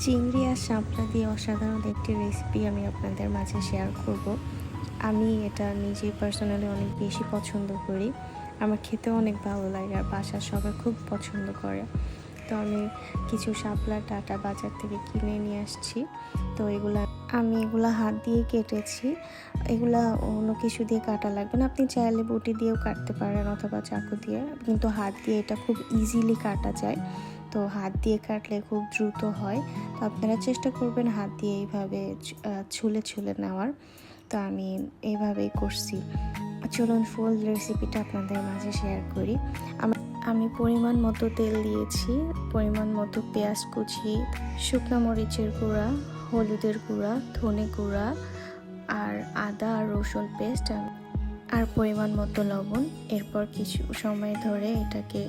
চিংড়ি আর শাপলা দিয়ে অসাধারণ একটি রেসিপি আমি আপনাদের মাঝে শেয়ার করব। আমি এটা নিজেই পার্সোনালি অনেক বেশি পছন্দ করি। আমার খেতেও অনেক ভালো লাগে আর বাসার সবাই খুব পছন্দ করে। তো আমি কিছু শাপলার ডাঁটা বাজার থেকে কিনে নিয়ে আসছি। তো আমি এগুলা হাত দিয়ে কেটেছি। এগুলা অন্য কিছু দিয়ে কাটা লাগবে না, আপনি চাইলে বটি দিয়েও কাটতে পারেন অথবা চাকু দিয়ে, কিন্তু হাত দিয়ে এটা খুব ইজিলি কাটা যায়। তো হাত দিয়ে কাটলে খুব দ্রুত হয়। তো আপনারা চেষ্টা করবেন হাত দিয়ে এইভাবে ছুলে ছুলে নেওয়ার। তো আমি এইভাবেই করছি। চলুন ফুল রেসিপিটা আপনাদের মাঝে শেয়ার করি। আমি পরিমাণ মতো তেল দিয়েছি, পরিমাণ মতো পেঁয়াজ কুচি, শুকনো মরিচের গুঁড়া, হলুদের গুঁড়া, ধনে গুঁড়া আর আদা আর রসুন পেস্ট আর পরিমাণ মতো লবণ। এরপর কিছু সময় ধরে এটাকে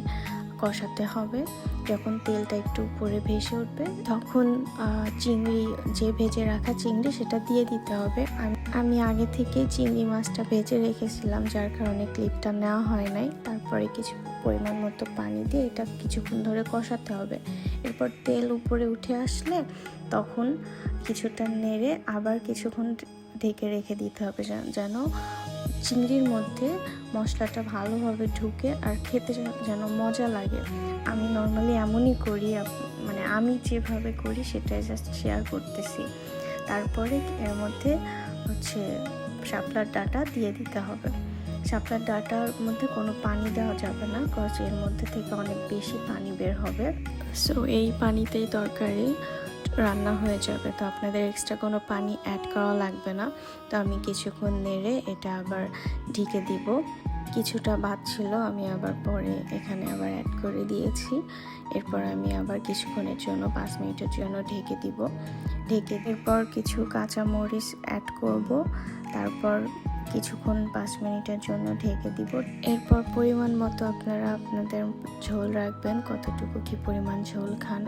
কষাতে হবে। যখন তেলটা একটু উপরে ভেসে উঠবে তখন চিংড়ি, যে ভেজে রাখা চিংড়ি, সেটা দিয়ে দিতে হবে। আমি আগে থেকে চিংড়ি মাছটা ভেজে রেখেছিলাম, যার কারণে ক্লিপটা নেওয়া হয় নাই। তারপরে কিছু পরিমাণ মতো পানি দিয়ে এটা কিছুক্ষণ ধরে কষাতে হবে। এরপর তেল উপরে উঠে আসলে তখন কিছুটা নেড়ে আবার কিছুক্ষণ ঢেকে রেখে দিতে হবে, যেন চিংড়ির মধ্যে মশলাটা ভালোভাবে ঢুকে আর খেতে যেন মজা লাগে। আমি নর্মালি এমনই করি, মানে আমি যেভাবে করি সেটাই জাস্ট শেয়ার করতেছি। তারপরে এর মধ্যে শাপলার ডাঁটা দিয়ে দিতে হবে। শাপলার ডাঁটার মধ্যে কোনো পানি দেওয়া যাবে না, কজ এর মধ্যে থেকে অনেক বেশি পানি বের হবে। সো এই পানিতেই তরকারি রান্না হয়ে যাবে। তো আপনাদের এক্সট্রা কোনো পানি অ্যাড করা লাগবে না। তো আমি কিছুক্ষণ নেড়ে এটা আবার ঢেকে দিব। কিছুটা ভাত ছিল, আমি আবার পরে এখানে আবার অ্যাড করে দিয়েছি। এরপর আমি আবার কিছুক্ষণের জন্য 5 মিনিটের জন্য ঢেকে দিব। এরপর কিছু কাঁচামরিচ অ্যাড করব। তারপর কিছুক্ষণ 5 মিনিটের জন্য ঢেকে দিব। এরপর পরিমাণ মতো আপনারা আপনাদের ঝোল রাখবেন, কতটুকু কি পরিমাণ ঝোল খান।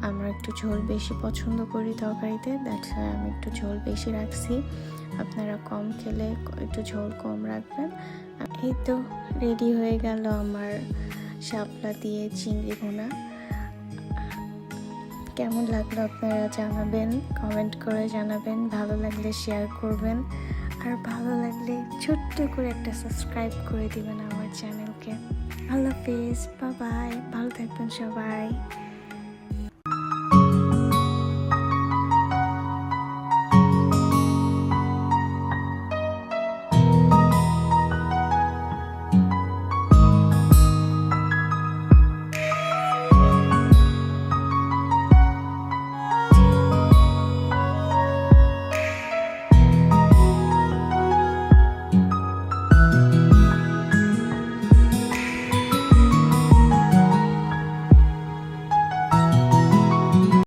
আমরা একটু ঝোল বেশি পছন্দ করি তরকারিতে, দ্যাটস ওয়াই আমি একটু ঝোল বেশি রাখছি। আপনারা কম খেলে একটু ঝোল কম রাখবেন। এই তো রেডি হয়ে গেল আমার শাপলা দিয়ে চিংড়ি ভুনা। কেমন লাগলো আপনারা জানাবেন, কমেন্ট করে জানাবেন। ভালো লাগলে শেয়ার করবেন, আর ভালো লাগলে ছোট্ট করে একটা সাবস্ক্রাইব করে দিবেন আমার চ্যানেলকে। আল্লাহ হাফেজ, বাই বাই, ভালো থাকবেন সবাই।